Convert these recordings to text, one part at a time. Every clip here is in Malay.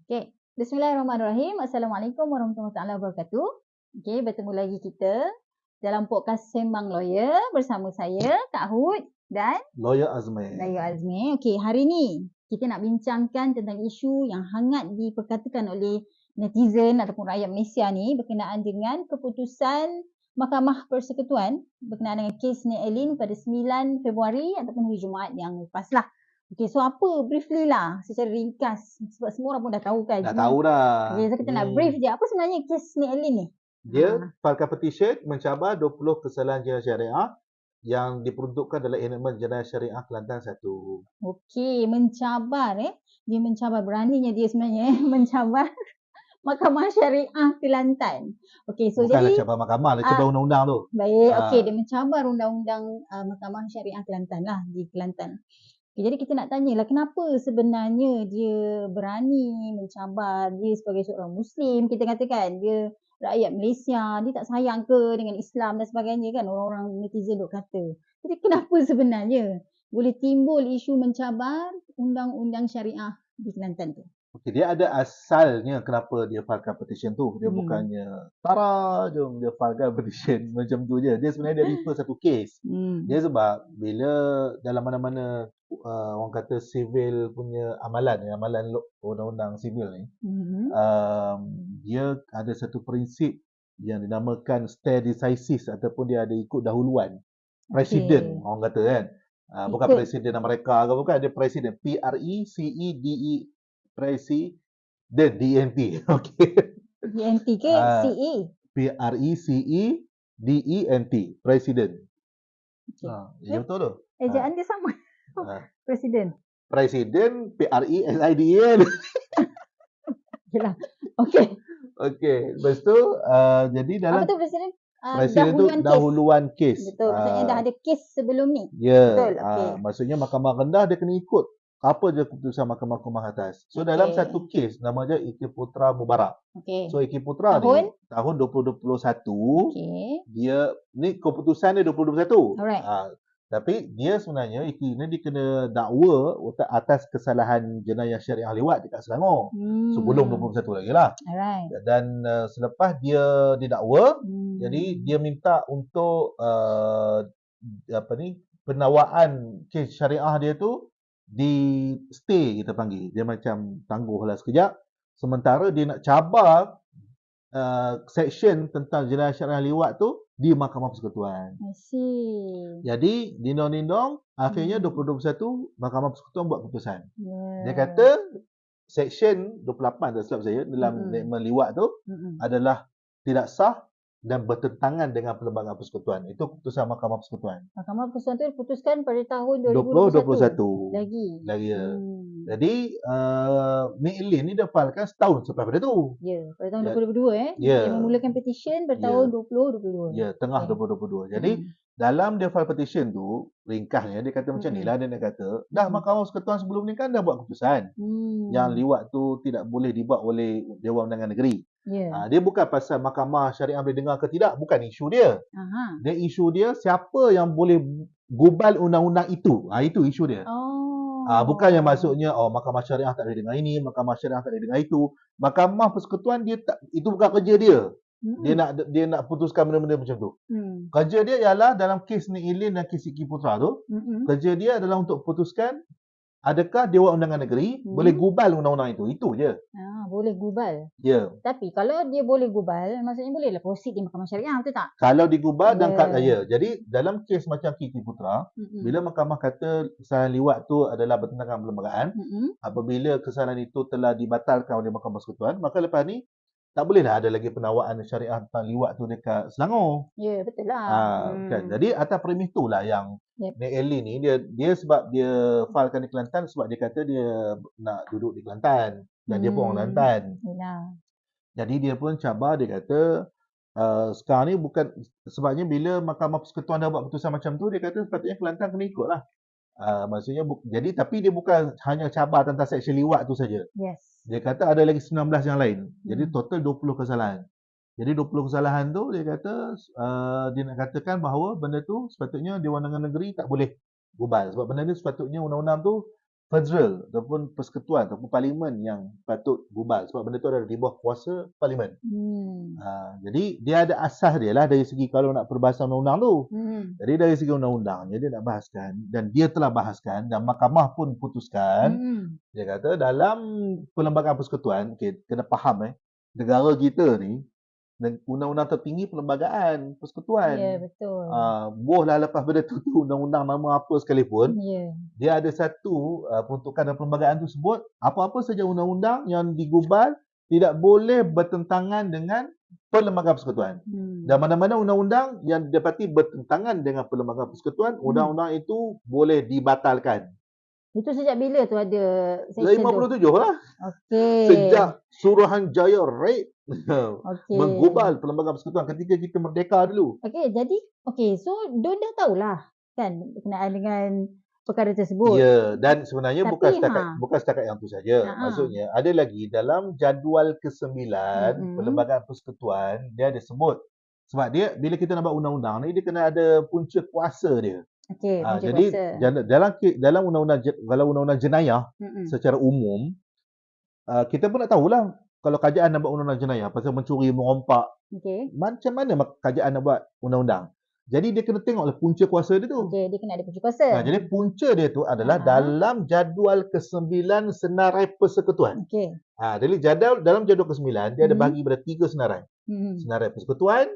Okey. Bismillahirrahmanirrahim. Assalamualaikum warahmatullahi wabarakatuh. Okey, bertemu lagi kita dalam podcast Sembang Lawyer bersama saya, Kak Hud dan Lawyer Azmi. Lawyer Azmi. Okey, hari ni kita nak bincangkan tentang isu yang hangat diperkatakan oleh netizen ataupun rakyat Malaysia ni berkenaan dengan keputusan Mahkamah Persekutuan berkenaan dengan kes Nik Eileen pada 9 Februari ataupun hari Jumaat yang lepas lah. Okey, so apa briefly lah secara ringkas sebab semua orang pun dah tahu kan. Dah tahu dah. Okey, so kita nak brief je apa sebenarnya kes Nik Eileen ni. Dia filekan petition mencabar 20 kesalahan jenayah syariah yang diperuntukkan dalam Enakmen Jenayah Syariah Kelantan 1. Okey, mencabar Dia mencabar, beraninya dia sebenarnya mencabar Mahkamah Syariah Kelantan. Okey, so Bukanlah jadi cabar mahkamah, dia cabar undang-undang tu. baik, okey, dia mencabar undang-undang Mahkamah Syariah Kelantan lah di Kelantan. Okay, jadi kita nak tanyalah kenapa sebenarnya dia berani mencabar, dia sebagai seorang Muslim, kita katakan dia rakyat Malaysia, dia tak sayang ke dengan Islam dan sebagainya kan, orang-orang netizen duk kata. Jadi kenapa sebenarnya boleh timbul isu mencabar undang-undang syariah di Kelantan tu? Okey, dia ada asalnya kenapa dia filekan petition tu. Dia bukannya tara jom dia filekan petition macam tu je. Dia sebenarnya dia refer satu kes. Dia sebab bila dalam mana-mana orang kata civil punya amalan undang-undang sivil ni, dia ada satu prinsip yang dinamakan stare decisis ataupun dia ada ikut dahuluan. Presiden orang kata kan. Bukan presiden Amerika ke bukan, dia presiden PRECEDE presiden DNT. Okey. DNT ke CE? PRECEDENT presiden. Ya betul tu. Ejaan dia sama. Presiden. Presiden PRESIDEN. Yalah. Okey. Okey, lepas tu jadi dalam apa tu presiden? Presiden tu dahuluan kes. Betul, maksudnya dah ada kes sebelum ni. Ya, betul. Okay. Maksudnya mahkamah rendah dia kena ikut apa je keputusan mahkamah atas. So dalam satu kes nama dia Iki Putra Mubarak. So Iki Putra ni tahun 2021. Dia ni keputusan dia 2021. Alright. Tapi dia sebenarnya Iki ni dia kena dakwa atas kesalahan jenayah syariah lewat dekat Selangor. Sebelum 21 lagi lah. Alright. Dan selepas dia didakwa, jadi dia minta untuk penawaan kes syariah dia tu di stay kita panggil. Dia macam tangguhlah sekejap. Sementara dia nak cabar section tentang jenayah syariah liwat tu di Mahkamah Persekutuan. I see. Jadi dindong-dindong akhirnya 2021 Mahkamah Persekutuan buat keputusan. Dia kata section 28 tak silap saya dalam enakmen liwat tu adalah tidak sah dan bertentangan dengan Perlembagaan Persekutuan. Itu keputusan Mahkamah Persekutuan. Mahkamah Persekutuan tu diputuskan pada tahun 2021. Lagi ya. Jadi Nik Eileen ni dia filekan setahun selepas pada tu. Ya, pada tahun 2022 Dia memulakan petition pada tahun 2022. Ya, tengah 2022. Jadi dalam dia file petition tu, ringkasnya dia kata macam ni lah, dia nak kata, dah Mahkamah Persekutuan sebelum ni kan dah buat keputusan. Yang liwat tu tidak boleh dibuat oleh Dewan Undangan Negeri. Dia bukan pasal Mahkamah Syariah boleh dengar ke tidak, bukan isu dia. Dia isu dia siapa yang boleh gubal undang-undang itu. Itu isu dia. Bukan yang maksudnya Mahkamah Syariah tak boleh dengar ini, Mahkamah Syariah tak boleh dengar itu. Mahkamah Persekutuan dia tak, itu bukan kerja dia. Dia nak putuskan benda-benda macam tu. Kerja dia ialah dalam kes Nik Eileen dan kes Iki Putra tu, kerja dia adalah untuk putuskan adakah Dewan Undangan Negeri boleh gubal undang-undang itu. Itu je. Boleh gubal. Ya. Tapi kalau dia boleh gubal, maksudnya bolehlah proceed di Mahkamah Syariah, betul tak? Kalau digubal dan jadi dalam kes macam Iki Putra, bila mahkamah kata kesalahan liwat tu adalah bertentangan perlembagaan, apabila kesalahan itu telah dibatalkan oleh Mahkamah Persekutuan, maka lepas ni tak boleh dah ada lagi penawaan syariah tentang liwat tu dekat Selangor. Ya, betul lah. Kan? Jadi atas premis tu lah yang Nik Eileen ni dia sebab dia filekan di Kelantan sebab dia kata dia nak duduk di Kelantan dan dia pun orang Kelantan. Jadi dia pun cabar, dia kata sekarang ni bukan sebabnya bila Mahkamah Persekutuan dah buat keputusan macam tu, dia kata sepatutnya Kelantan kena ikut lah. Maksudnya jadi tapi dia bukan hanya cabar tentang seksi liwat tu saja. Dia kata ada lagi 19 yang lain. Jadi total 20 kesalahan. Jadi 20 kesalahan tu dia kata dia nak katakan bahawa benda tu sepatutnya Dewan Undangan Negeri tak boleh gubal sebab benda ni sepatutnya undang-undang tu federal ataupun persekutuan ataupun parlimen yang patut gubal sebab benda tu ada di bawah kuasa parlimen. Jadi dia ada asas dia lah dari segi kalau nak perbahasan undang-undang tu. Jadi dari segi undang-undangnya dia nak bahaskan dan dia telah bahaskan dan mahkamah pun putuskan. Dia kata dalam perlembagaan persekutuan, okay, kena faham negara kita ni undang-undang tertinggi perlembagaan persekutuan. Ya, betul. Bolehlah lepas benda tu undang-undang nama apa sekalipun, dia ada satu peruntukan dan perlembagaan tersebut, apa-apa saja undang-undang yang digubal tidak boleh bertentangan dengan perlembagaan persekutuan. Dan mana-mana undang-undang yang didapati bertentangan dengan perlembagaan persekutuan, undang-undang itu boleh dibatalkan. Itu sejak bila tu ada section 57 tu? Lah. Okey. Sejak Suruhanjaya Raid menggubal perlembagaan persekutuan ketika kita merdeka dulu. Okey, so Don dah tahulah kan berkenaan dengan perkara tersebut. Ya, dan sebenarnya bukan setakat yang tu saja. Maksudnya ada lagi dalam jadual ke-9 perlembagaan persekutuan dia ada sebut. Sebab dia bila kita nak buat undang-undang ni dia kena ada punca kuasa dia. Okey, jadi dalam undang-undang jenayah secara umum kita pun nak tahulah kalau kerajaan nak buat undang-undang jenayah pasal mencuri, merompak. Macam mana kerajaan nak buat undang-undang? Jadi dia kena tengoklah punca kuasa dia tu. Okey, dia kena ada punca kuasa. Jadi punca dia tu adalah dalam jadual ke-9 senarai persekutuan. Okey. Jadi dalam jadual ke-9 dia ada bahagi pada 3 senarai. Senarai persekutuan,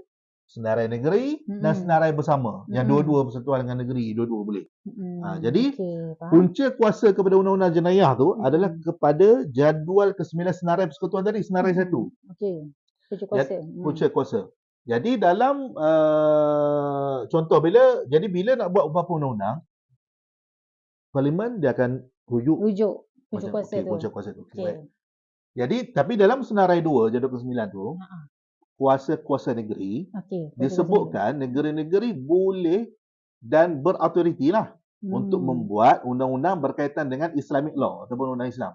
senarai negeri dan senarai bersama. Yang dua-dua persekutuan dengan negeri, dua-dua boleh. Jadi punca kuasa kepada undang-undang jenayah tu adalah kepada jadual ke-9 senarai persekutuan tadi, senarai 1. Okey. Punca kuasa. Punca kuasa. Jadi dalam contoh bila nak buat apa-apa undang-undang, parlimen dia akan rujuk punca kuasa tu. Punca kuasa tu. Jadi tapi dalam senarai 2 jadual ke-9 tu kuasa-kuasa negeri disebutkan negeri-negeri boleh dan berautoriti lah untuk membuat undang-undang berkaitan dengan Islamic law ataupun undang Islam.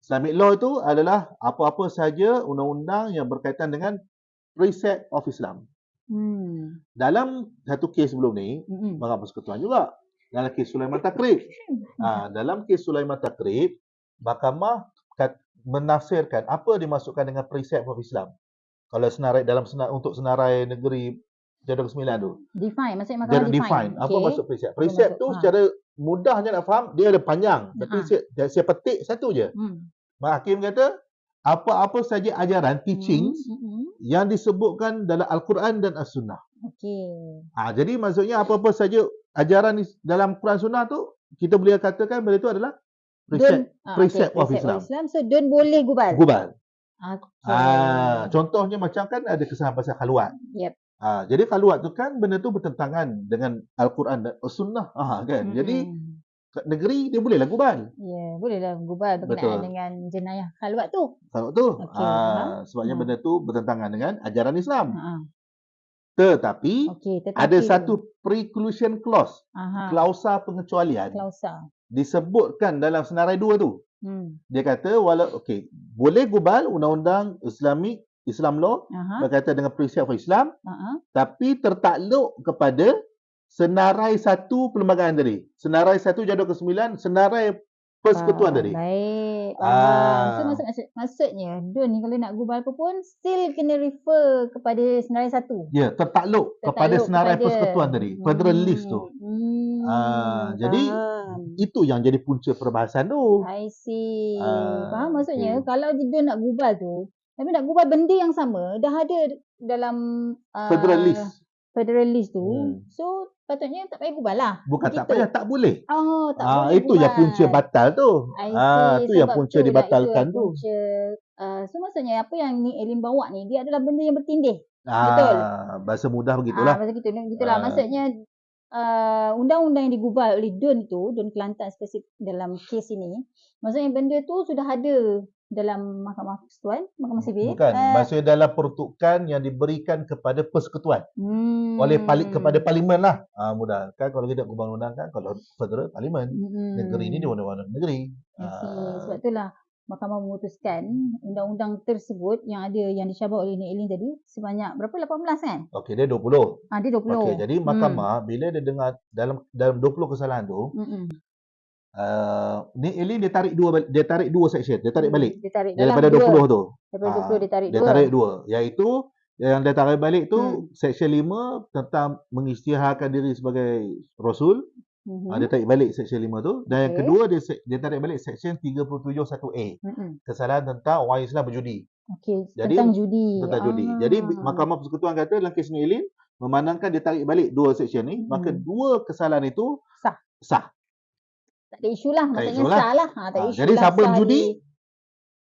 Islamic law itu adalah apa-apa saja undang-undang yang berkaitan dengan precept of Islam. Dalam satu kes sebelum ni, Mahkamah Persekutuan juga. Dalam kes Sulaiman Takrib. Dalam kes Sulaiman Takrib, Mahkamah menafsirkan apa dimasukkan dengan precept of Islam. Kalau untuk senarai negeri jadual ke-9 tu. Define, maksudnya Mahkamah define. Apa maksud precept? Precept tu secara mudahnya nak faham, dia ada panjang. Tapi saya petik satu je. Hakim kata, apa-apa saja ajaran, teachings yang disebutkan dalam Al-Quran dan As-Sunnah. Jadi maksudnya apa-apa saja ajaran dalam Quran Sunnah tu, kita boleh katakan benda itu adalah precept of Islam. So, don't boleh gubal. Contohnya macam kan ada kesalahan pasal khaluat. Jadi khaluat tu kan benda tu bertentangan dengan Al-Quran dan As-Sunnah. Kan? Jadi negeri dia bolehlah gubal. Ya, bolehlah gubal berkenaan dengan jenayah khaluat tu. Sebabnya benda tu bertentangan dengan ajaran Islam. Tetapi ada satu preclusion clause, klausa pengecualian. Disebutkan dalam senarai 2 tu. Dia kata boleh gubal undang-undang Islam law berkaitan dengan precept of Islam, tapi tertakluk kepada senarai 1 perlembagaan tadi. Senarai 1 jadual ke-9, senarai persekutuan tadi. Baik. So maksudnya Don ni kalau nak gubal apa pun still kena refer kepada senarai 1. Ya, tertakluk kepada senarai persekutuan tadi. Federal list tu. Jadi itu yang jadi punca perbahasan tu. I see. Faham maksudnya kalau Don nak gubal tu, tapi nak gubal benda yang sama dah ada dalam Federal list tu. So patutnya tak payah gubal lah. Bukan tak payah, tak boleh. Tak boleh itu gubal. Yang punca batal tu. Itu yang punca dibatalkan tu. So maksudnya apa yang ni Elin bawa ni, dia adalah benda yang bertindih. Betul. Bahasa mudah begitulah. Bahasa gitulah. Maksudnya undang-undang yang digubal oleh Don Kelantan spesifik dalam kes ini, maksudnya benda tu sudah ada dalam Mahkamah Persekutuan, Mahkamah Sivil. Bukan, maksudnya dalam peruntukan yang diberikan kepada persekutuan. Oleh kepada parlimen lah. Mudah. Kan kalau kita gubal undang kan, kalau federal parlimen, negeri ni dia undang-undang negeri. Sebab itulah Mahkamah memutuskan undang-undang tersebut yang disyabas oleh Nik Elin tadi sebanyak berapa? 18 kan? Okey, dia 20. Dia 20. Okey, jadi mahkamah bila dia dengar dalam 20 kesalahan tu, Ni Elin dia tarik dua section, dia tarik balik. Dia tarik Daripada dalam 20 tu. Daripada 20 dia tarik Dia dua. tarik dua. Iaitu yang dia tarik balik tu section 5 tentang mengisytiharkan diri sebagai rasul. Dia tarik balik section 5 tu. Dan yang kedua dia tarik balik section 37 1A. Kesalahan tentang orang Islam berjudi. Jadi, tentang judi. Jadi Mahkamah Persekutuan kata dalam kes ni Elin memandangkan dia tarik balik dua section ni, maka dua kesalahan itu sah. Tak ada isu lah, maksudnya sah lah. Tak ada isu jadi lah, siapa berjudi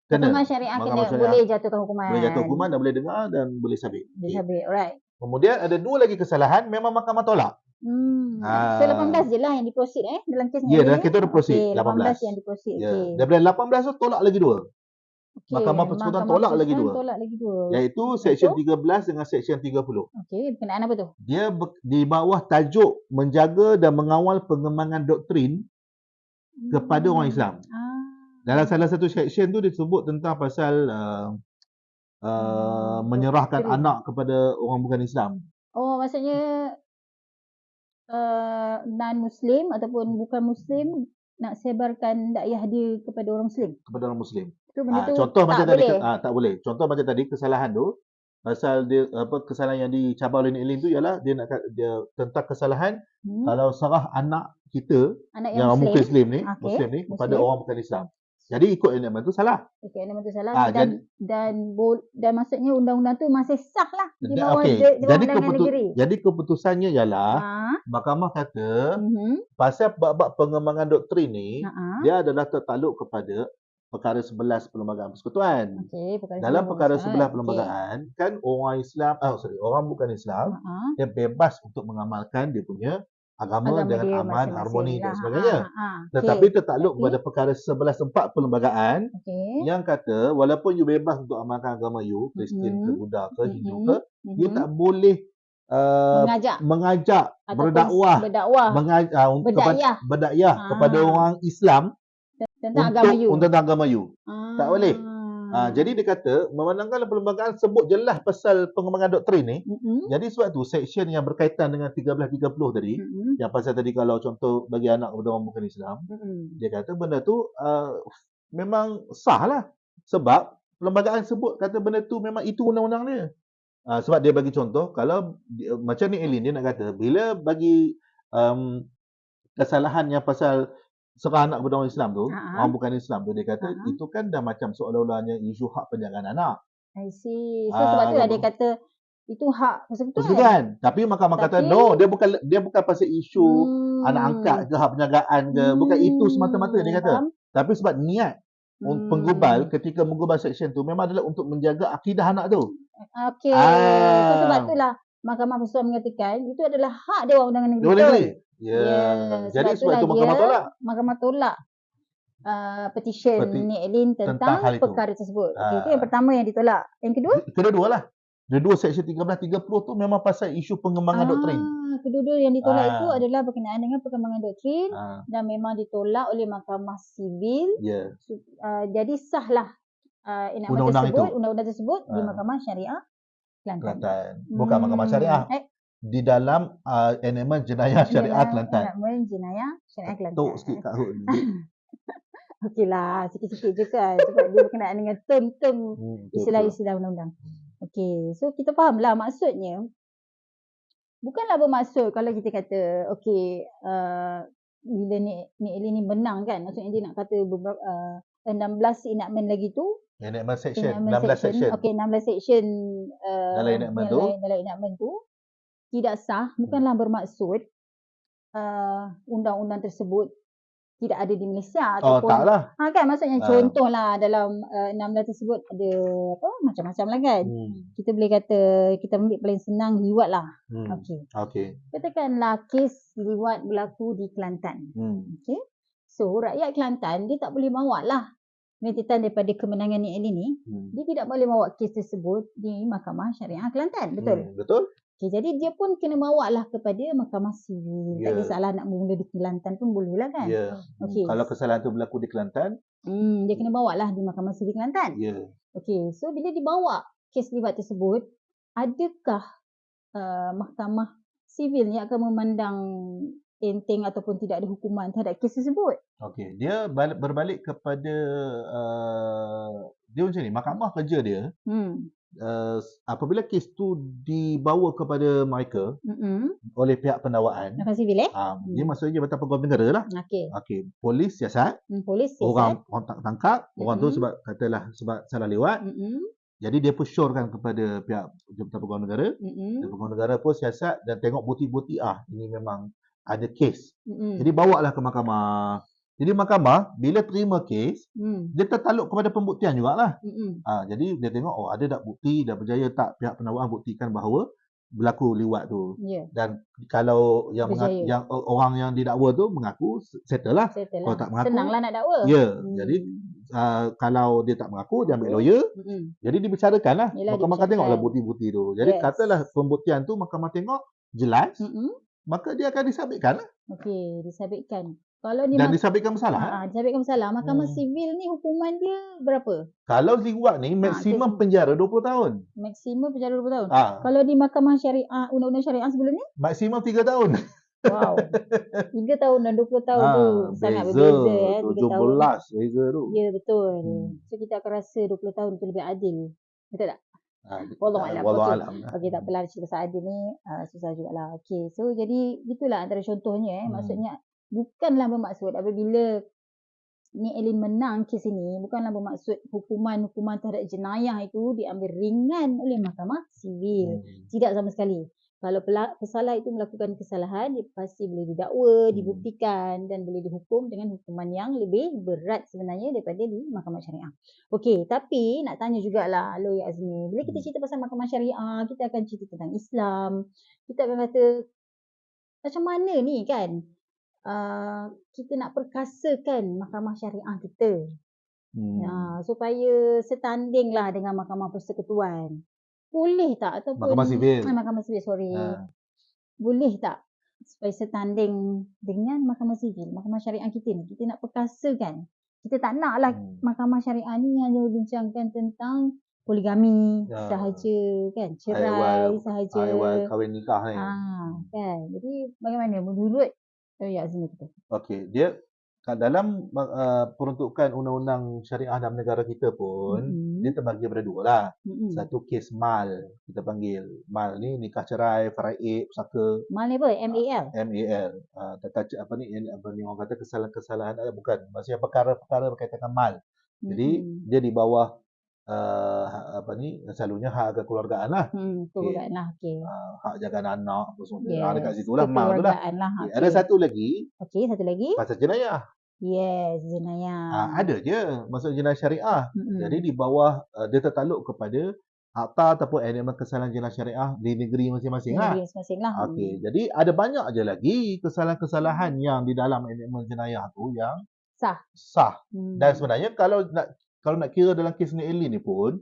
kena. Mahkamah Syariah boleh jatuhkan hukuman. Boleh jatuh hukuman dan boleh dengar dan boleh sabit. Boleh sabit, alright. Kemudian ada dua lagi kesalahan memang mahkamah tolak. So 18 je lah yang diproceed dalam kes ni. Ya, dalam kes tu ada proceed 18 yang diproceed. Daripada 18 tu tolak lagi dua. Mahkamah Persekutuan tolak lagi dua. Iaitu section 13 dengan section 30. Berkenaan apa tu? Dia di bawah tajuk menjaga dan mengawal pengembangan doktrin kepada orang Islam. Dalam salah satu section tu disebut tentang pasal menyerahkan anak kepada orang bukan Islam. Maksudnya non-Muslim ataupun bukan Muslim nak sebarkan dakwah dia kepada orang Muslim. Kepada orang Muslim. Contoh macam tadi tak boleh. Contoh macam tadi kesalahan tu pasal dia kesalahan yang dicabar oleh Elin tu ialah dia tentang kesalahan kalau serah anak kita yang Muslim ni kepada orang bukan Islam. Jadi ikut enakmen tu salah. Dan maksudnya undang-undang tu masih sah lah di bawah negeri. Jadi keputusannya ialah mahkamah kata pasal bab pengembangan doktrin ni dia adalah tertakluk kepada perkara 11 Perlembagaan Persekutuan. Dalam perkara 11 perlembagaan kan orang Islam orang bukan Islam dia bebas untuk mengamalkan dia punya agama dengan aman, harmoni dan sebagainya. Tetapi tertakluk kepada perkara 11.4 Perlembagaan yang kata walaupun you bebas untuk amalkan agama you, Kristian ke Buddha ke Hindu ke, you tak boleh mengajak berdakwah kepada orang Islam untuk agama you. Tak boleh. Jadi dia kata memandangkan perlembagaan sebut jelas pasal pengembangan doktrin ni. Jadi sebab tu section yang berkaitan dengan 1330 tadi, yang pasal tadi kalau contoh bagi anak kepada orang bukan Islam, dia kata benda tu memang sah lah. Sebab perlembagaan sebut kata benda tu memang itu undang-undang dia. Sebab dia bagi contoh kalau macam ni Elin dia nak kata bila bagi kesalahan yang pasal serah anak kepada orang Islam tu, orang bukan Islam tu, dia kata itu kan dah macam seolah-olahnya isu hak penjagaan anak. I see. So sebab itulah dia kata itu hak persekutuan. Tapi mahkamah kata no, dia bukan pasal isu anak angkat ke hak penjagaan ke, bukan itu semata-mata dia kata. Tapi sebab niat penggubal ketika menggubal section tu memang adalah untuk menjaga akidah anak tu. So sebab itulah Mahkamah Persekutuan mengatakan itu adalah hak Dewan Undangan Negeri. Jadi sebab itu Mahkamah tolak petition ni Elin tentang perkara tersebut. Itu yang pertama yang ditolak. Yang kedua? Kedua lah. Kedua section 1330 tu memang pasal isu pengembangan doktrin. Kedua-dua yang ditolak itu adalah berkenaan dengan pengembangan doktrin dan memang ditolak oleh Mahkamah Sivil. Jadi sahlah undang-undang tersebut di Mahkamah Syariah Kelantan. Bukan Mahkamah Syariah. Di dalam enakmen jenayah syariah Kelantan. Enakmen jenayah syariah Kelantan. Tok sikit Kak Hud. Okeylah, sikit-sikit je kan. Sebab dia berkenaan dengan term-term istilah-istilah undang-undang. Okey, so kita fahamlah maksudnya. Bukanlah bermaksud kalau kita kata, bila ni Elin ni menang kan. Maksudnya dia nak kata 16 enakmen lagi tu. Enakmen section, 16 section. Okey, 16 section dalam enakmen tu. Tidak sah, bukanlah bermaksud undang-undang tersebut tidak ada di Malaysia ataupun taklah. Kan maksudnya contohlah dalam 16 tersebut ada macam-macam lah kan. Kita boleh kata kita ambil paling senang liwat lah. Okey. Katakanlah kes liwat berlaku di Kelantan. Okey. So rakyat Kelantan dia tak boleh bawa lah rentetan daripada kemenangan ni ini dia tidak boleh bawa kes tersebut di Mahkamah Syariah Kelantan. Betul? Betul. Okay, jadi dia pun kena bawa lah kepada Mahkamah Sivil. Tak kisahlah nak bermula di Kelantan pun boleh lah kan. Kalau kesalahan tu berlaku di Kelantan, dia kena bawa lah di Mahkamah Sivil Kelantan. Okey, so bila dibawa kes liwat tersebut, adakah Mahkamah Sivil ni akan memandang enteng ataupun tidak ada hukuman terhadap kes tersebut. Okey, dia berbalik kepada dia macam ni, mahkamah kerja dia apabila kes tu dibawa kepada mereka oleh pihak pendakwaan, Mahkamah sivil dia maksudnya Jabatan Pegawai Negara lah. Okey. Polis siasat, Polis siasat. orang tangkap, orang tu sebab katalah sebab salah lewat. Jadi dia pun syorkan kepada pihak Jabatan Pegawai Negara. Jabatan Pegawai Negara pun siasat dan tengok bukti-bukti ini memang ada kes. Jadi bawalah ke mahkamah. Jadi mahkamah bila terima kes, dia tertaluk kepada pembuktian jugalah. Jadi dia tengok ada tak bukti dan berjaya tak pihak pendakwaan buktikan bahawa berlaku liwat tu. Dan kalau yang orang yang didakwa tu mengaku, settle lah. Kalau tak mengaku, senanglah nak dakwa. Jadi kalau dia tak mengaku, dia ambil lawyer. Jadi dibicarakan lah. Mahkamah akan tengoklah bukti-bukti tu. Jadi katalah pembuktian tu mahkamah tengok jelas, maka dia akan disabitkan lah. Okey, disabitkan. Kalau dan disabitkan bersalah. Disabitkan bersalah. Mahkamah sivil ni hukuman dia berapa? Kalau liwat ni maksimum penjara 20 tahun. Maksimum penjara 20 tahun. Kalau di mahkamah syariah, undang-undang syariah sebelum ni? Maksimum 3 tahun. Wow. 3 tahun dan 20 tahun tu sangat berbeza 17 beza tu. Ya, betul. So kita akan rasa 20 tahun tu lebih adil. Betul tak? Wallahualam. Okey, tak apalah cerita pasal adil ni susah jugalah. Okey, so jadi itulah antara contohnya maksudnya bukanlah bermaksud apabila ni Elin menang kes ini, bukanlah bermaksud hukuman terhadap jenayah itu diambil ringan oleh mahkamah sivil. Tidak sama sekali. Kalau pesalah itu melakukan kesalahan, dia pasti boleh didakwa, dibuktikan dan boleh dihukum dengan hukuman yang lebih berat sebenarnya daripada di mahkamah syariah. Okey, tapi nak tanya jugalah Lawyer Azmi, bila kita cerita pasal mahkamah syariah, kita akan cerita tentang Islam. Kita akan kata macam mana ni kan? Kita nak perkasakan mahkamah syariah kita supaya setandinglah dengan mahkamah persekutuan. Boleh tak? Ataupun mahkamah sivil, sorry. Boleh tak supaya setanding dengan mahkamah sivil, mahkamah syariah kita ni? Kita nak perkasakan. Kita tak naklah mahkamah syariah ni hanya bincangkan tentang poligami sahaja kan, cerai sahaja, kahwin nikah ni. Kan. Jadi bagaimana menurut Lawyer Azmi kita? Okey, dia dalam peruntukan undang-undang syariah dalam negara kita pun dia terbagi pada dua lah. Satu kes mal, kita panggil mal ni nikah cerai, faraid, pusaka. Mal ni apa? MAL. Apa ni orang kata kesalahan bukan, maksudnya perkara-perkara berkaitan dengan mal. Jadi dia di bawah selalunya hak kekeluargaan lah. Kekeluargaan lah. Hak jaga anak apa semua. Dekat situ lah mal tu lah. Ada satu lagi. Satu lagi. Pasal jenayah. Yes, jenayah. Ada je maksud jenayah syariah. Jadi di bawah dia tertaluk kepada akta ataupun elemen kesalahan jenayah syariah di negeri masing-masing lah. Okey, jadi ada banyak je lagi kesalahan-kesalahan yang di dalam elemen jenayah tu yang sah. Dan sebenarnya kalau nak kira dalam kes ni Elin ni pun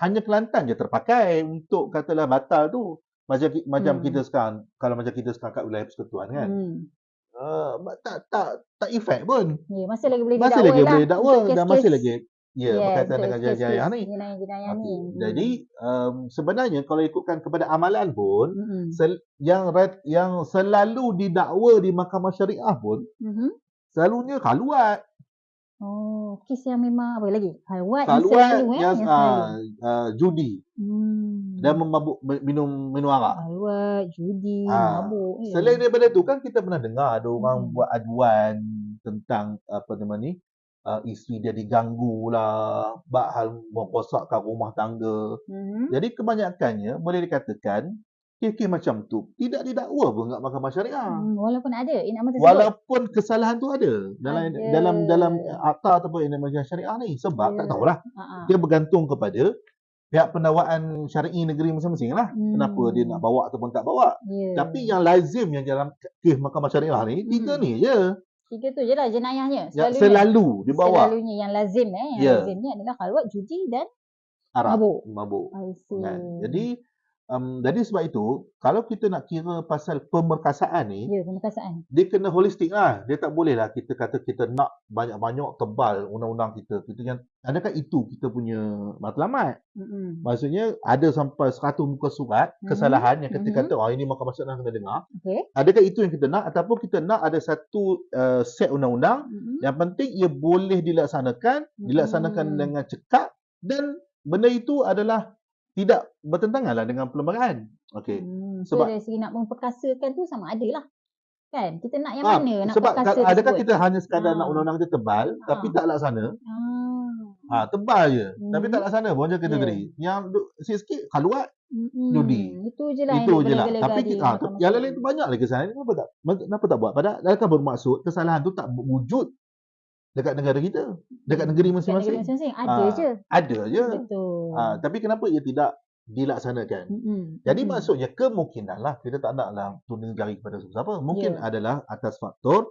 hanya Kelantan je terpakai untuk katalah batal tu. Macam kita sekarang, kalau macam kita sekarang kat wilayah persekutuan kan. Tak efek pun. Masih lagi boleh dakwa dan masih lagi berkaitan dengan jenayah ni. Jadi sebenarnya kalau ikutkan kepada amalan pun yang selalu didakwa di mahkamah syariah pun selalunya khaluat. Kes yang memang apa lagi? Khaluat yang judi. Dan minum arak. Khaluat, judi, mabuk. Selain daripada tu kan kita pernah dengar ada orang buat aduan tentang isteri dia diganggu lah, bak hal merosakkan rumah tangga. Jadi kebanyakannya boleh dikatakan kes-kes macam tu tidak didakwa pun kat mahkamah syariah. Walaupun ada walaupun kesalahan tu ada dalam akta ataupun mahkamah syariah ni, sebab tak tahulah. Dia bergantung kepada pihak pendakwaan syar'i negeri masing-masing lah. Kenapa dia nak bawa ataupun tak bawa. Tapi yang lazim yang dalam kes mahkamah syariah ni 3 ni je. 3 tu je lah jenayahnya. Selalu dibawa. Selalunya yang lazim yang lazimnya adalah khaluat, judi dan arak, mabuk. Kan? Jadi jadi sebab itu, kalau kita nak kira pasal pemerkasaan ni, Ya, pemerkasaan. dia kena holistik lah. Dia tak boleh lah kita kata kita nak banyak-banyak tebal undang-undang kita. Adakah itu kita punya matlamat? Maksudnya ada sampai 100 muka surat kesalahan yang kita kata ini Mahkamah Syariah kena dengar. Okay. Adakah itu yang kita nak ataupun kita nak ada satu set undang-undang yang penting ia boleh dilaksanakan dengan cekap dan benda itu adalah tidak bertentangan lah dengan perlembagaan. Okey. Sebab dari segi nak memperkasakan tu sama ada lah. Kan? Kita nak yang mana nak sebab perkasa adakah tersebut? kita hanya sekadar nak undang-undang kita tebal tapi tak laksana? Tebal je tapi tak laksana pun macam kategori. Yang sikit-sikit haluat judi. Itu je lah. Tapi yang lain tu banyak lagi kesalahan. Kenapa tak buat? Padahal adakah bermaksud kesalahan tu tak wujud dekat negara kita, dekat negeri masing-masing. Ada je. Ada je. Betul. Tapi kenapa ia tidak dilaksanakan? Jadi maksudnya kemungkinan lah kita tak naklah tuning jari kepada siapa-siapa. Mungkin adalah atas faktor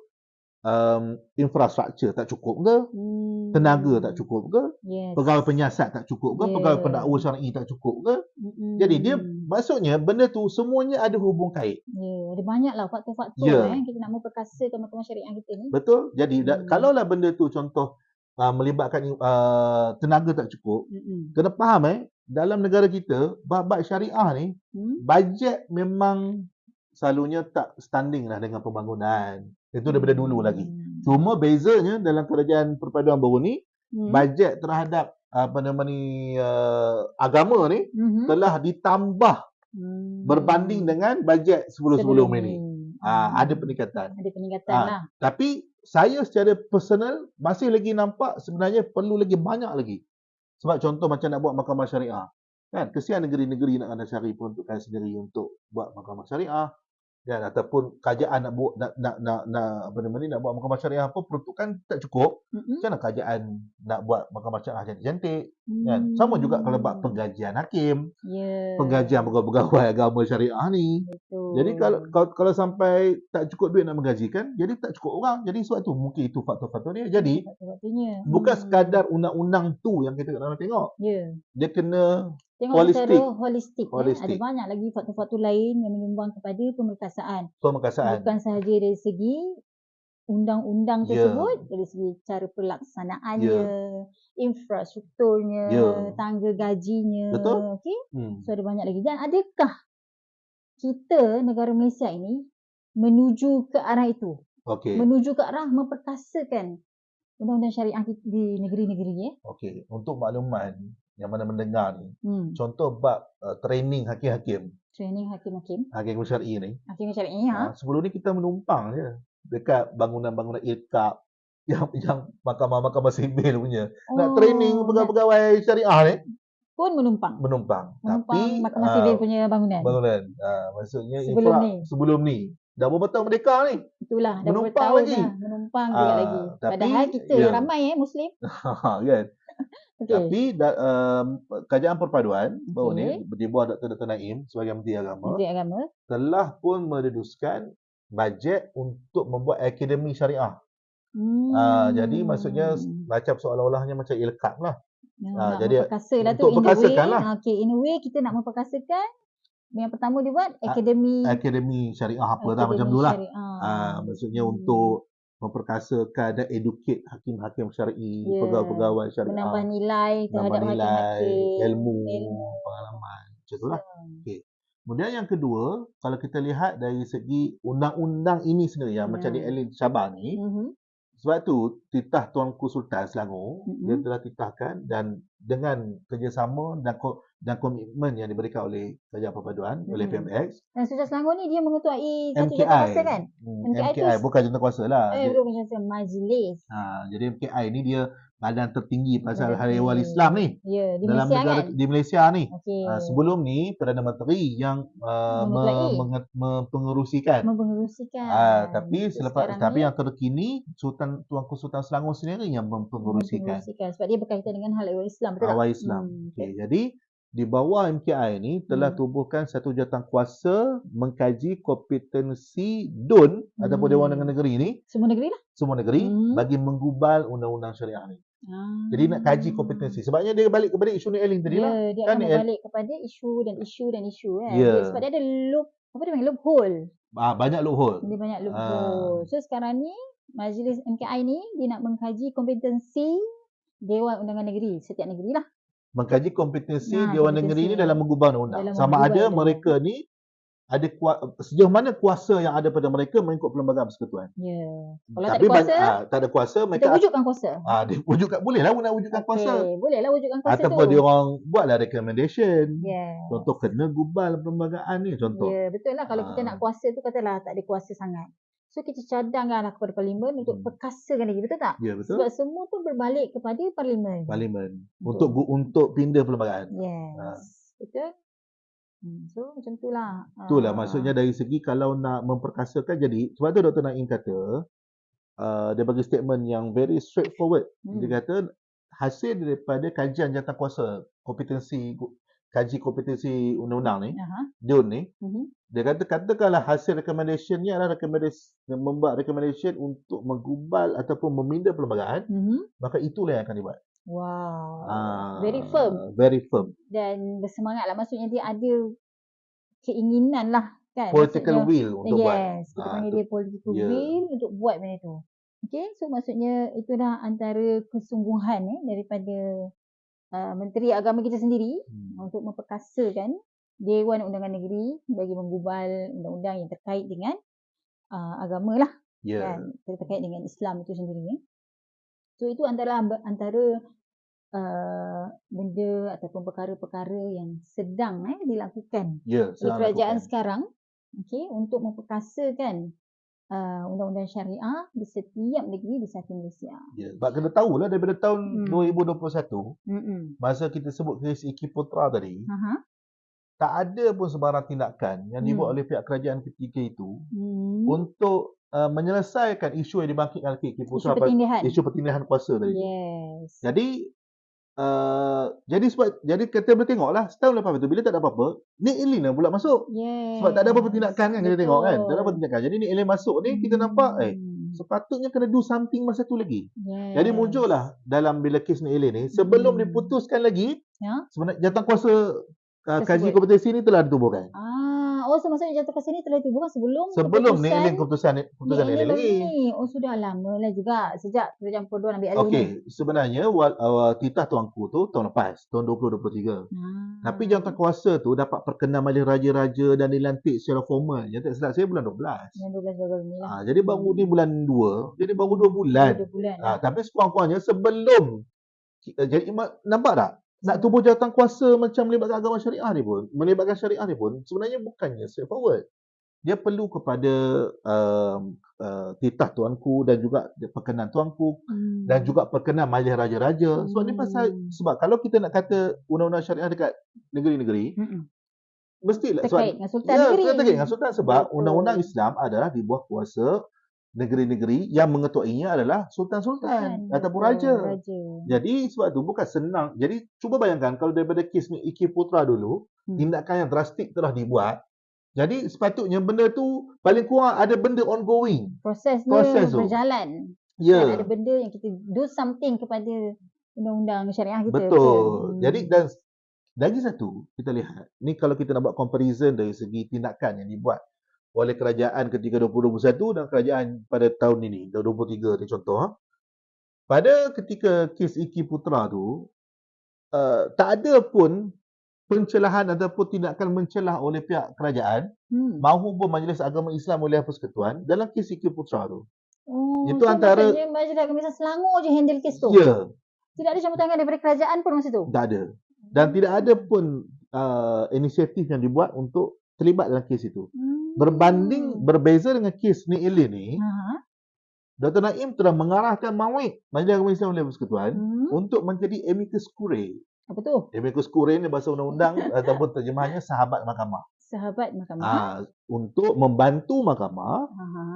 infrastruktur tak cukup ke, tenaga tak cukup ke, pegawai penyiasat tak cukup ke, pegawai pendakwa syar'i tak cukup ke. Jadi dia maksudnya benda tu semuanya ada hubung kait. Ada banyaklah faktor-faktor kita nak memperkasakan mahkamah syariah kita ni. Betul. Jadi kalaulah benda tu contoh melibatkan tenaga tak cukup, kena faham dalam negara kita bab syariah ni bajet memang selalunya tak standing lah dengan pembangunan. Itu daripada dulu lagi. Cuma bezanya dalam kerajaan perpaduan baru ni, bajet terhadap agama ni telah ditambah berbanding dengan bajet sebelum ini. Ada peningkatan. Ada peningkatan lah. Tapi saya secara personal masih lagi nampak sebenarnya perlu lagi banyak lagi. Sebab contoh macam nak buat mahkamah syariah. Kan, kesian negeri-negeri nak kena cari peruntukan sendiri untuk buat mahkamah syariah. Dan ataupun kerajaan nak buat nak buat mahkamah syariah apa peruntukan tak cukup. Macam mana kerajaan nak buat mahkamah syariah cantik-cantik kan? Sama juga kalau buat penggajian hakim, penggajian pegawai agama syariah ni. Betul. Jadi kalau sampai tak cukup duit nak menggajikan, jadi tak cukup orang. Jadi sebab tu mungkin itu faktor-faktor dia. Jadi bukan sekadar undang-undang tu yang kita nak tengok. Dia kena tengok secara holistik. Ada banyak lagi faktor-faktor lain yang menyumbang kepada pemerkasaan. Bukan sahaja dari segi undang-undang tersebut, dari segi cara pelaksanaannya, infrastrukturnya, tangga gajinya. Betul. Okay? So ada banyak lagi. Dan adakah kita, negara Malaysia ini, menuju ke arah itu? Menuju ke arah memperkasakan undang-undang syariah di negeri-negeri. Okey. Untuk makluman yang mana mendengar ni, contoh bab training hakim-hakim. Hakim syar'i ni. Hakim syar'i sebelum ni kita menumpang je dekat bangunan-bangunan ilkap yang mahkamah-mahkamah sivil punya. Nak training pegawai syariah ni pun menumpang. Tapi mahkamah sivil punya bangunan. Maksudnya sebelum ni. Dah berapa tahun merdeka ni? Itulah, dah menumpang berapa tahun lagi. Menumpang juga lagi. Padahal kita ramai Muslim. Kan? Tapi kerajaan perpaduan baru ni di bawah Dr. Naim sebagai Menteri Agama telah pun mereduskan bajet untuk membuat akademi syariah. Jadi maksudnya macam seolah-olahnya macam ilkap lah. Jadi untuk memperkasakan lah. In a way kita nak memperkasakan. Yang pertama dia buat akademi syariah apa dah macam dululah. Maksudnya untuk memperkasakan dan educate hakim-hakim syar'i, pegawai-pegawai syariah. Menambah nilai terhadap hakim-hakim. Ilmu, pengalaman. Macam itulah. Okey. Kemudian yang kedua, kalau kita lihat dari segi undang-undang ini sendiri yang macam di Elin Syabang ni, sebab tu titah Tuanku Sultan Selangor dia telah titahkan dan dengan kerjasama dan komitmen yang diberikan oleh Kerajaan Perpaduan oleh PMX. Dan Sultan Selangor ni dia mengetuai satu jawatankuasa kan? MKI bukan jawatankuasa lah. Bukan jawatankuasa, majlis. Jadi MKI ni dia badan tertinggi pasal Hari Ehwal Islam ni. Di dalam Malaysia negara kan? Di Malaysia ni. Sebelum ni Perdana Menteri yang mempengerusikan. Tapi yang terkini Tuanku Sultan Selangor sendiri yang mempengerusikan. Sebab dia berkaitan dengan hal ehwal Islam, betul tak? Ehwal Islam. Jadi di bawah MKI ni telah tubuhkan satu jawatankuasa mengkaji kompetensi DUN ataupun Dewan Undangan Negeri ni. Semua negeri lah. Semua negeri bagi menggubal undang-undang syariah ni. Jadi nak kaji kompetensi. Sebabnya dia balik kepada isu Nick Allen tadi lah. Dia akan berbalik kepada isu kan. Sebab dia ada loophole. Banyak loophole. Dia banyak loophole. So sekarang ni Majlis MKI ni dia nak mengkaji kompetensi Dewan Undangan Negeri setiap negeri lah. Mengkaji kompetensi Dewan Negeri ni dalam mengubah undang-undang. Sama ada mereka ni ada sejauh mana kuasa yang ada pada mereka mengikut Perlembagaan Persekutuan. Kalau tak ada kuasa, mereka wujudkan kuasa. Dia wujudkan, bolehlah nak wujudkan kuasa. Bolehlah wujudkan kuasa ataupun dia orang buatlah recommendation. Contoh kena gubal perlembagaan ni contoh. Betul lah. Kalau kita nak kuasa tu katalah tak ada kuasa sangat. So kita cadanglah kepada Parlimen untuk perkasakan lagi, betul tak? Ya, betul. Sebab semua pun berbalik kepada Parlimen. Untuk pindah perlembagaan. Betul. So macam itulah. Itulah maksudnya dari segi kalau nak memperkasakan, jadi sebab tu Dr. Naim kata dia bagi statement yang very straightforward. Dia kata hasil daripada kajian jawatankuasa kaji kompetensi undang-undang ni, DUN ni, dia kata katakanlah hasil recommendation ni adalah membuat recommendation untuk menggubal ataupun memindah perlembagaan, maka itulah yang akan dibuat. Very firm. Very firm. Dan bersemangatlah, maksudnya dia ada keinginan lah kan. Political will untuk buat. Kita panggil dia political will untuk buat benda tu. So maksudnya itulah antara kesungguhan daripada Menteri Agama kita sendiri untuk memperkasakan Dewan Undangan Negeri bagi menggubal undang-undang yang terkait dengan agama lah. Kan? Terkait dengan Islam itu sendiri. So itu antara benda ataupun perkara-perkara yang sedang dilakukan oleh kerajaan sekarang untuk memperkasakan undang-undang syariah di setiap negeri di satu Malaysia. Sebab kena tahulah daripada tahun 2021 masa kita sebut kes Iki Putra tadi, tak ada pun sebarang tindakan yang dibuat oleh pihak kerajaan ketika itu untuk menyelesaikan isu yang dibangkitkan oleh Iki Putra, isu pertindahan kuasa tadi. Jadi kita boleh tengoklah setahun lepas itu bila tak ada apa-apa, Nick Allen pula masuk. Sebab tak ada apa-apa tindakan kan. Kita tengok kan, tak ada apa tindakan. Jadi Nick Allen masuk ni kita nampak sepatutnya kena do something masa tu lagi. Jadi muncullah dalam bila kes Nick Allen ni, sebelum diputuskan lagi, sebenarnya jawatankuasa kaji kompetensi ni telah ditubuhkan. So maksudnya jawatankuasa ni telah ditubuhkan sebelum Nick Allen keputusan Nick Allen lagi. Sudah lama lah juga sejak Kerajaan Persekutuan ambil alih. Sebenarnya titah tuanku tu tahun lepas, tahun 2023. Tapi jawatankuasa tu dapat perkenan oleh raja-raja dan dilantik secara formal. Yang tak silap saya bulan 12. Jadi baru ni bulan 2. Jadi baru 2 bulan. Tapi sekurang-kurangnya sebelum jadi nampak tak? Nak tubuh jawatankuasa macam melibatkan agama syariah ni pun, sebenarnya bukannya straightforward. Dia perlu kepada titah tuanku dan juga perkenan tuanku dan juga perkenan majlis raja-raja. Sebab ni sebab kalau kita nak kata undang-undang syariah dekat negeri-negeri, mestilah terkait dengan sultan negeri. Terkait dengan sultan sebab undang-undang Islam adalah di bawah kuasa negeri-negeri yang mengetuainya adalah sultan-sultan ataupun raja. Jadi sebab tu bukan senang. Jadi cuba bayangkan kalau daripada kes Iki Putra dulu, tindakan yang drastik telah dibuat. Jadi sepatutnya benda tu paling kurang ada benda ongoing. Proses berjalan. Ada benda yang kita do something kepada undang-undang syariah kita. Betul. Jadi dan lagi satu kita lihat, ni kalau kita nak buat comparison dari segi tindakan yang dibuat oleh kerajaan ketika 2021 dan kerajaan pada tahun ini, 2023 ni contoh. Pada ketika kes Iki Putra tu, tak ada pun pencelahan ataupun tindakan mencelah oleh pihak kerajaan maupun Majlis Agama Islam oleh Persekutuan dalam kes Iki Putra tu. Itu antara Majlis Agama Islam Selangor je handle kes tu. Tidak ada campur tangan daripada kerajaan pun masa tu. Tak ada. Dan tidak ada pun inisiatif yang dibuat untuk terlibat dalam kes itu. Berbeza dengan kes Nick Allen ni, Dr. Naim telah mengarahkan Majlis Agama Islam oleh Persekutuan untuk menjadi amicus curiae. Apa tu? Amicus curiae ni bahasa undang-undang ataupun terjemahannya sahabat mahkamah. Sahabat mahkamah. Untuk membantu mahkamah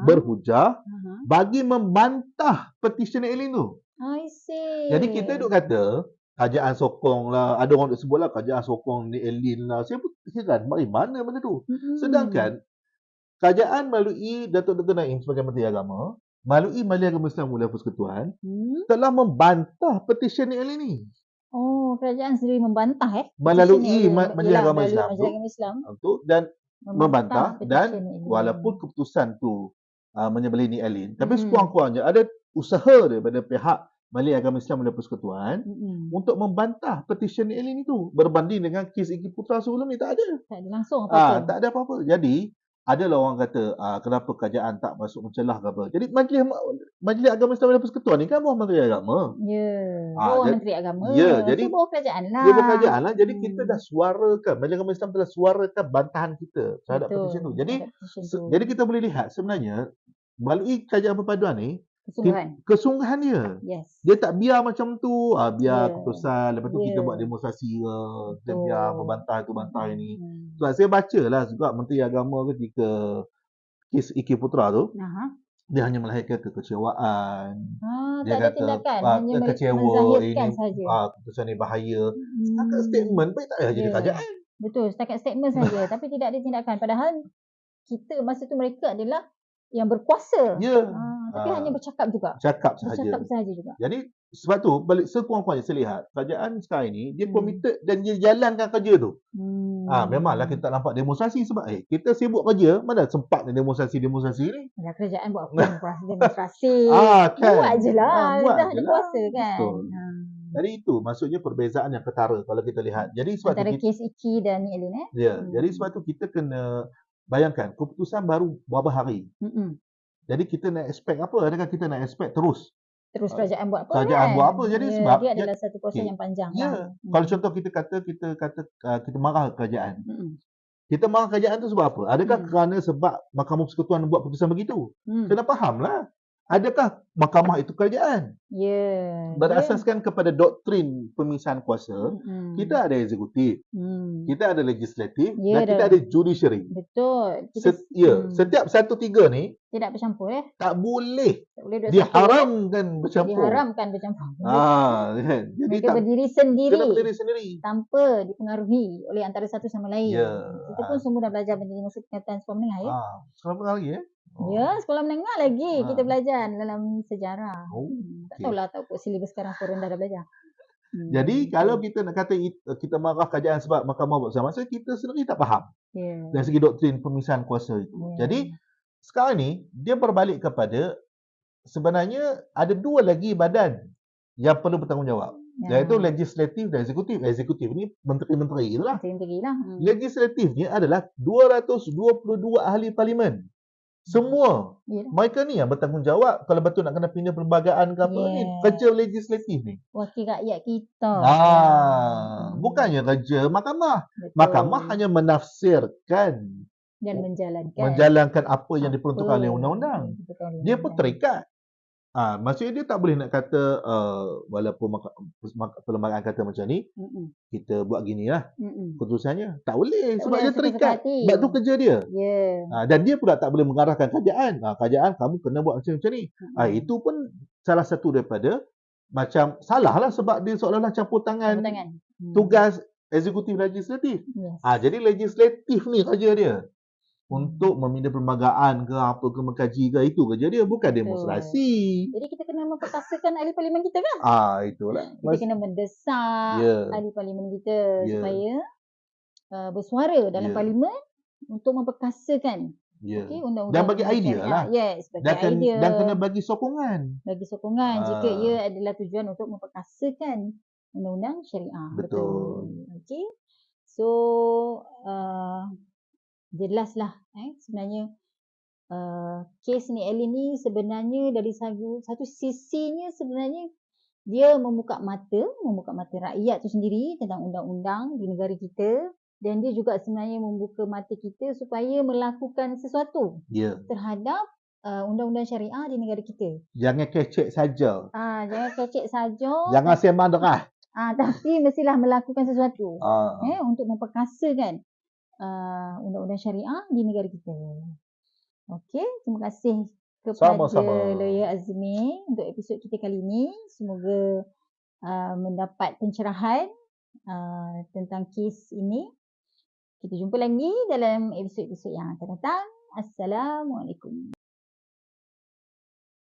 berhujah bagi membantah petition Nick Allen tu. I see. Jadi kita duk kata kerajaan sokong lah, ada orang duk sebut lah kerajaan sokong Nick Allen lah. Saya pun heran dari mana benda tu. Sedangkan kerajaan melalui Datuk Dr. Naim sebagai Menteri Agama melalui Majlis Agama Islam Wilayah Persekutuan telah membantah petisyen NIL ini. Oh, kerajaan sendiri membantah melalui Majlis Agama Islam dan membantah dan walaupun keputusan tu menyebelih NIL, tapi sekurang-kurangnya ada usaha daripada pihak Majlis Agama Islam Wilayah Persekutuan untuk membantah petisyen NIL ini tu berbanding dengan kes Iki Putra sebelum ni tak ada. Tak ada langsung apa-apa. Tak ada apa-apa. Jadi adalah orang kata kenapa kerajaan tak masuk mencelah ke apa. Jadi Majlis Agama Islam Wilayah Persekutuan ni kan bawah Menteri Agama. Bawah Menteri Agama. Jadi bawah kerajaan lah. Dia bawah kerajaan lah. Jadi kita dah suarakan, Majlis Agama Islam telah suarakan bantahan kita terhadap petisi tu. Jadi kita boleh lihat sebenarnya melalui kajian perpaduan ni kesungguhan dia. Dia tak biar macam tu, biar keputusan, lepas tu kita buat demonstrasi ke, kita biar membantah tu bantah ini. So, saya baca lah juga Menteri Agama ketika kes Iki Putra tu, dia hanya melahirkan kekecewaan. Dia tak ada kata tindakan, hanya kecewa menzahirkan saja. Keputusan ni bahaya. Setakat statement baik tak payah jadi kerajaan. Betul, setakat statement saja tapi tidak ada tindakan. Padahal kita masa tu mereka adalah yang berkuasa. Tapi hanya bercakap juga. Bercakap sahaja juga. Jadi sebab tu balik sekurang-kurangnya saya lihat kerajaan sekarang ni dia committed dan dia jalankan kerja tu. Memanglah kita tak nampak demonstrasi sebab kita sibuk kerja, mana sempat demonstrasi ni. Ya, kerajaan buat apa demonstrasi. Kan. Buat je lah. Dah ada kuasa kan. Jadi itu maksudnya perbezaan yang ketara kalau kita lihat. Jadi sebab antara kes Iki dan NIL Jadi sebab tu kita kena bayangkan keputusan baru beberapa hari. Jadi kita nak expect apa? Adakah kita nak expect terus kerajaan buat apa? Kerajaan buat apa? Jadi sebab dia adalah satu proses yang panjang. Kalau contoh kita marah kerajaan. Kita marah kerajaan tu sebab apa? Adakah kerana sebab Mahkamah Persekutuan buat keputusan begitu? Kena fahamlah. Adakah mahkamah itu kerajaan? Berasaskan kepada doktrin pemisahan kuasa, kita ada eksekutif, kita ada legislatif dan kita ada judiciary. Betul. Setiap 1-3 ni tidak bercampur tak boleh diharamkan bercampur. Jadi mereka berdiri sendiri tanpa dipengaruhi oleh antara satu sama lain. Kita pun semua dah belajar menjadi musuh tingkatan sekolah menengah Sekolah menengah lagi sekolah menengah lagi kita belajar dalam sejarah. Tak tahulah tahu silibus sekarang pun dah belajar. Jadi kalau kita nak kata kita marah kerajaan sebab mahkamah buat sama, maksudnya kita sendiri tak faham dari segi doktrin pemisahan kuasa itu. Jadi sekarang ni dia berbalik kepada sebenarnya ada dua lagi badan yang perlu bertanggungjawab. Iaitu legislatif dan eksekutif. Eksekutif ni menteri-menteri itulah. Legislatifnya adalah 222 ahli parlimen. Semua mereka ni yang bertanggungjawab kalau betul nak kena pindah perlembagaan ke apa ni, kerja legislatif ni. Wakil rakyat kita. Bukannya kerja mahkamah. Mahkamah hanya menafsirkan dan menjalankan apa yang diperuntukkan oleh undang-undang. Dia pun terikat. Maksudnya dia tak boleh nak kata walaupun perlembagaan kata macam ni, kita buat gini lah keputusannya. Tak boleh sebab dia terikat. Sebab tu kerja dia. Dan dia pula tak boleh mengarahkan kerajaan. Kerajaan kamu kena buat macam ni. Itu pun salah satu daripada macam salah lah sebab dia seolah-olah campur tangan tugas eksekutif legislatif. Jadi legislatif ni kerja dia. Untuk meminda perlembagaan ke apa ke mengkaji ke, itu kerja dia, bukan demonstrasi. Jadi kita kena memperkasakan ahli parlimen kita kan? Itulah. Kita kena mendesak ahli parlimen kita supaya bersuara dalam parlimen untuk memperkasakan undang-undang. Dan bagi idea lah. Dan kena bagi sokongan. Jika ia adalah tujuan untuk memperkasakan undang-undang syariah. Betul. Okey. So jelaslah sebenarnya kes NIL ini sebenarnya dari satu sisinya sebenarnya dia membuka mata rakyat tu sendiri tentang undang-undang di negara kita, dan dia juga sebenarnya membuka mata kita supaya melakukan sesuatu terhadap undang-undang syariah di negara kita. Jangan kecek saja. Jangan kecek saja. Jangan sembang derah. Tapi mestilah melakukan sesuatu untuk memperkasakan undang-undang syariah di negara kita. Okey, terima kasih kepada Lawyer Azmi untuk episod kita kali ini. Semoga mendapat pencerahan tentang kes ini. Kita jumpa lagi dalam episod-episod yang akan datang. Assalamualaikum.